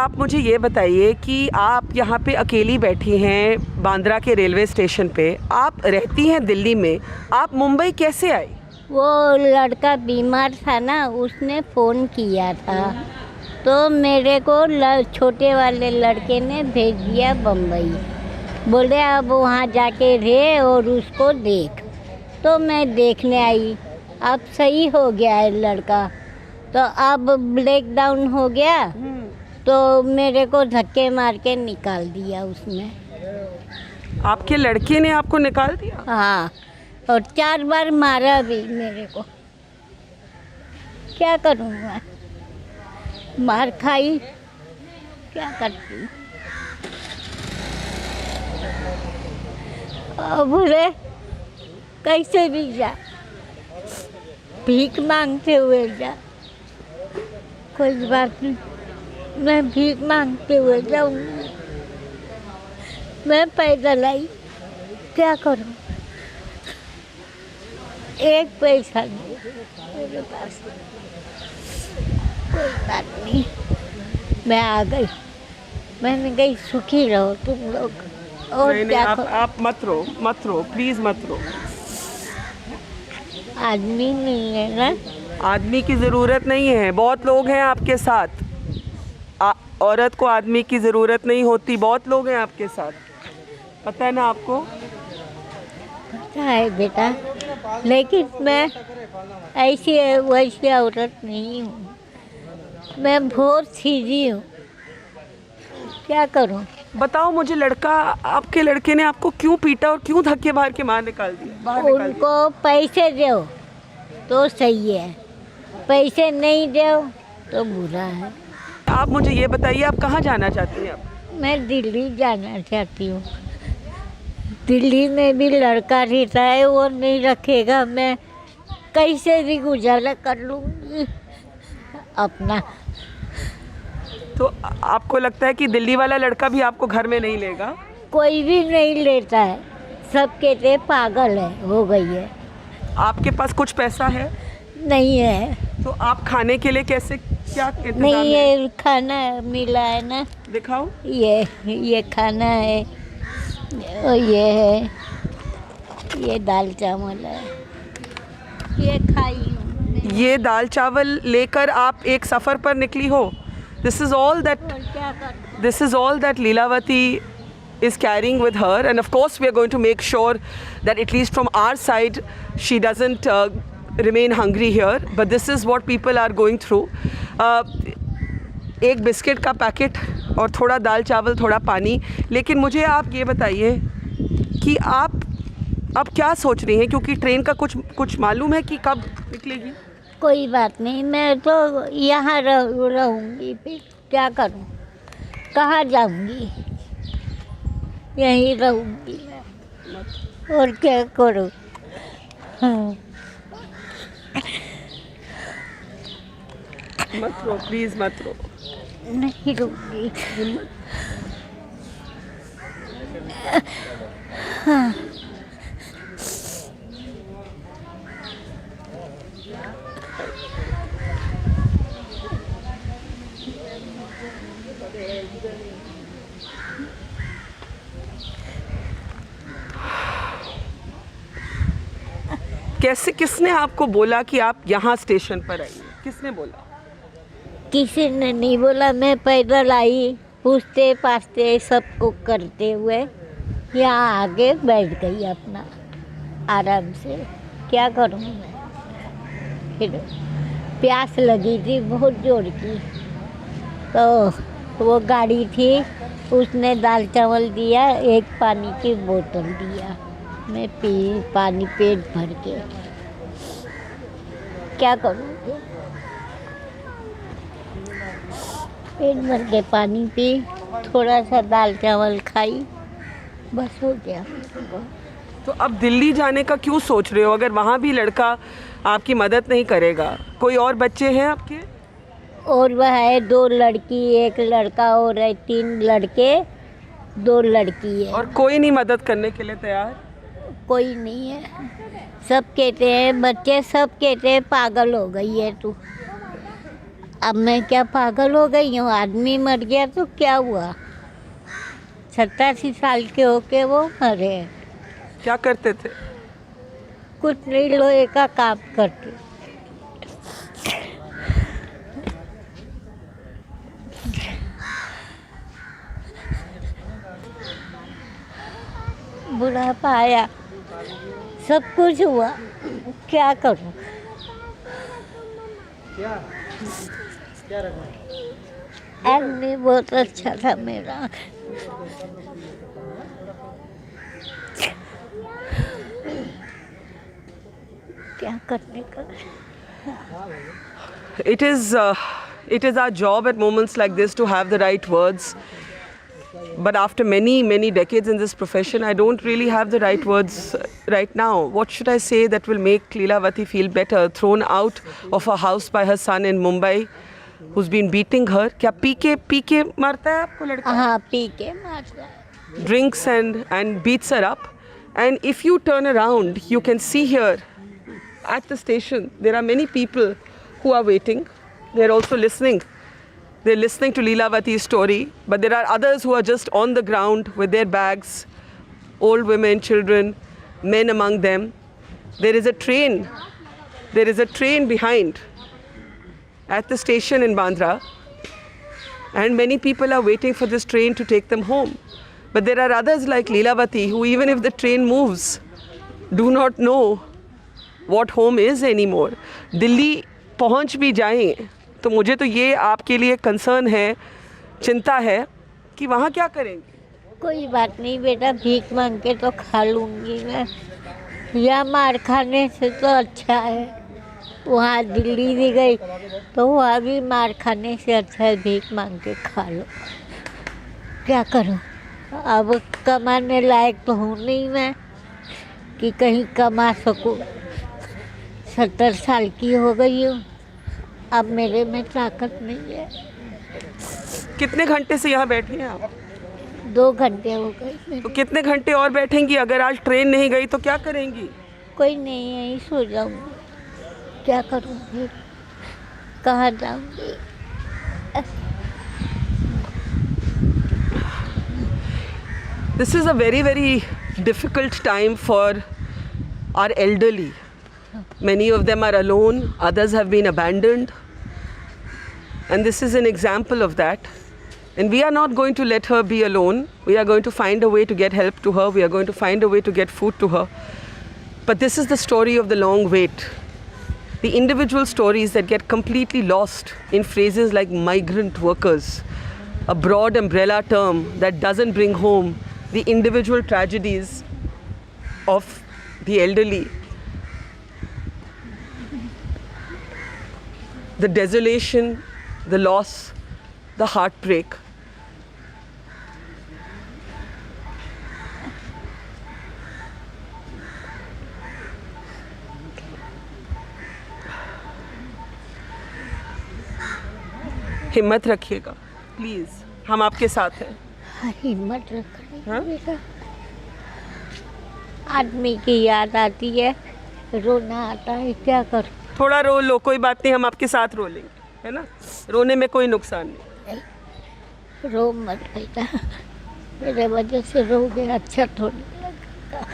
आप मुझे ये बताइए कि आप यहाँ पे अकेली बैठी हैं बांद्रा के रेलवे स्टेशन पे, आप रहती हैं दिल्ली में, आप मुंबई कैसे आई? वो लड़का बीमार था ना, उसने फ़ोन किया था तो मेरे को छोटे वाले लड़के ने भेज दिया बम्बई। बोले अब वहाँ जाके रहे और उसको देख। तो मैं देखने आई, अब सही हो गया है लड़का। तो अब ब्रेक डाउन हो गया तो मेरे को धक्के मार के निकाल दिया उसने। आपके लड़के ने आपको निकाल दिया? हाँ, और 4 बार मारा भी मेरे को। क्या करूँ मैं, मार खाई, क्या करती। अब बोले कैसे भी जा, भीख मांगते हुए जा। कोई बात नहीं, मैं भीख मांगते हुए जाऊंगी। मैं पैदल आई, क्या करूं, एक पैसा नहीं मेरे पास। कोई बात नहीं, मैं आ गई। मैंने कही सुखी रहो तुम लोग। और नहीं, क्या आप मत रो, प्लीज़ मत रो। आदमी नहीं है ना। आदमी की ज़रूरत नहीं है, बहुत लोग हैं आपके साथ। औरत को आदमी की ज़रूरत नहीं होती, बहुत लोग हैं आपके साथ, पता है ना आपको? पता है बेटा, लेकिन मैं ऐसी वैसी औरत नहीं हूँ। मैं बहुत सीधी हूँ, क्या करूँ। बताओ मुझे, आपके लड़के ने आपको क्यों पीटा और क्यों धक्के मार के बाहर निकाल दिया? उनको पैसे दो तो सही है, पैसे नहीं दो तो बुरा है। आप मुझे ये बताइए, आप कहाँ जाना चाहती हैं? आप मैं दिल्ली जाना चाहती हूँ। दिल्ली में भी लड़का रहता है, वो नहीं रखेगा। मैं कैसे भी गुजारा कर लूँगी अपना। तो आपको लगता है कि दिल्ली वाला लड़का भी आपको घर में नहीं लेगा? कोई भी नहीं लेता है, सब कहते हैं पागल है, हो गई है। आपके पास कुछ पैसा है? नहीं है। तो आप खाने के लिए कैसे, क्या इंतजाम नहीं, है? ये खाना मिला है ना, दिखाओ। ये खाना है, और ये है, ये दाल चावल है, ये खाई हूँ। ये दाल चावल लेकर आप एक सफ़र पर निकली हो? This is all that Leelavati is carrying with her, and of course we are going to make sure that at least from our side she doesn't remain hungry here, but this is what people are going through. एक biscuit का packet और थोड़ा दाल चावल, थोड़ा पानी। लेकिन मुझे आप ये बताइए कि आप अब क्या सोच रही हैं, क्योंकि ट्रेन का कुछ मालूम है कि कब निकलेगी? कोई बात नहीं, मैं तो यहाँ रहूँगी, फिर क्या करूँ, कहाँ जाऊँगी, यहीं रहूँगी मैं, और क्या करूँ। हाँ। मत रो, प्लीज़ मत रो। नहीं रहूँगी। हाँ। कैसे, किसने आपको बोला कि आप यहाँ स्टेशन पर आइए? किसने बोला? किसी ने नहीं बोला, मैं पैदल आई, पूछते पाछते सबको करते हुए यहाँ आगे बैठ गई अपना आराम से। क्या करूँ मैं, फिर प्यास लगी थी बहुत जोर की, तो वो गाड़ी थी, उसने दाल चावल दिया, एक पानी की बोतल दिया, मैं पी पानी पेट भर के। क्या करूँगी, पेट भर के पानी पी, थोड़ा सा दाल चावल खाई, बस हो गया। तो अब दिल्ली जाने का क्यों सोच रहे हो, अगर वहाँ भी लड़का आपकी मदद नहीं करेगा? कोई और बच्चे हैं आपके? और वह है 2 लड़की, 1 लड़का, और है 3 लड़के, 2 लड़की है। और कोई नहीं मदद करने के लिए तैयार? कोई नहीं है, सब कहते हैं बच्चे, सब कहते हैं पागल हो गई है तू, अब मैं क्या पागल हो गई हूँ? आदमी मर गया तो क्या हुआ? 87 साल के होके वो मरे। क्या करते थे? कुछ नहीं, लोहे का काम करते। बुढ़ापा आया, सब कुछ हुआ, क्या करूं? आदमी बहुत अच्छा था मेरा। क्या करने का? It is our job at moments like this to have the right words. But after many decades in this profession, I don't really have the right words right now. What should I say that will make Leelavati feel better? Thrown out of her house by her son in Mumbai, who's been beating her. क्या P के मारता है आपको लड़का? हाँ, P के मारता है। Drinks and beats her up. And if you turn around, you can see here at the station, there are many people who are waiting. They're also listening. They're listening to Leelavati's story, but there are others who are just on the ground with their bags, old women, children, men among them. There is a train. There is a train behind at the station in Bandra, and many people are waiting for this train to take them home. But there are others like Leelavati who, even if the train moves, do not know what home is anymore. Delhi पहुंच भी जाएं तो मुझे तो ये आपके लिए concern है, चिंता है कि वहाँ क्या करेंगे? कोई बात नहीं बेटा, भीख मांग के तो खा लूँगी मैं। या मार खाने से तो अच्छा है। वहाँ दिल्ली भी गई तो वहाँ भी मार खाने से अच्छा है भीख मांग के खा लो। क्या करूँ? अब कमाने लायक तो हूँ नहीं मैं कि कहीं कमा सकूँ। 70 साल की हो गई हूँ, अब मेरे में ताकत नहीं है। कितने घंटे से यहाँ बैठी हैं आप? 2 घंटे हो गए। तो कितने घंटे और बैठेंगी? अगर आज ट्रेन नहीं गई तो क्या करेंगी? कोई नहीं, यहीं सो जाऊँगी। क्या करूँगी? कहाँ जाऊँगी? This is a very difficult time for our elderly. Many of them are alone, others have been abandoned. And this is an example of that. And we are not going to let her be alone. We are going to find a way to get help to her. We are going to find a way to get food to her. But this is the story of the long wait. The individual stories that get completely lost in phrases like migrant workers, a broad umbrella term that doesn't bring home the individual tragedies of the elderly. The desolation, the loss, the heartbreak. हिम्मत रखिएगा please, हम आपके साथ हैं। हिम्मत रखनी हाँ? बेटा। आदमी की याद आती है, रोना आता है, क्या करूं? थोड़ा रो लो, कोई बात नहीं, हम आपके साथ रो लेंगे, है ना? रोने में कोई नुकसान नहीं। रो मत बेटा, मेरे वजह से रोगे अच्छा थोड़ी लगेगा।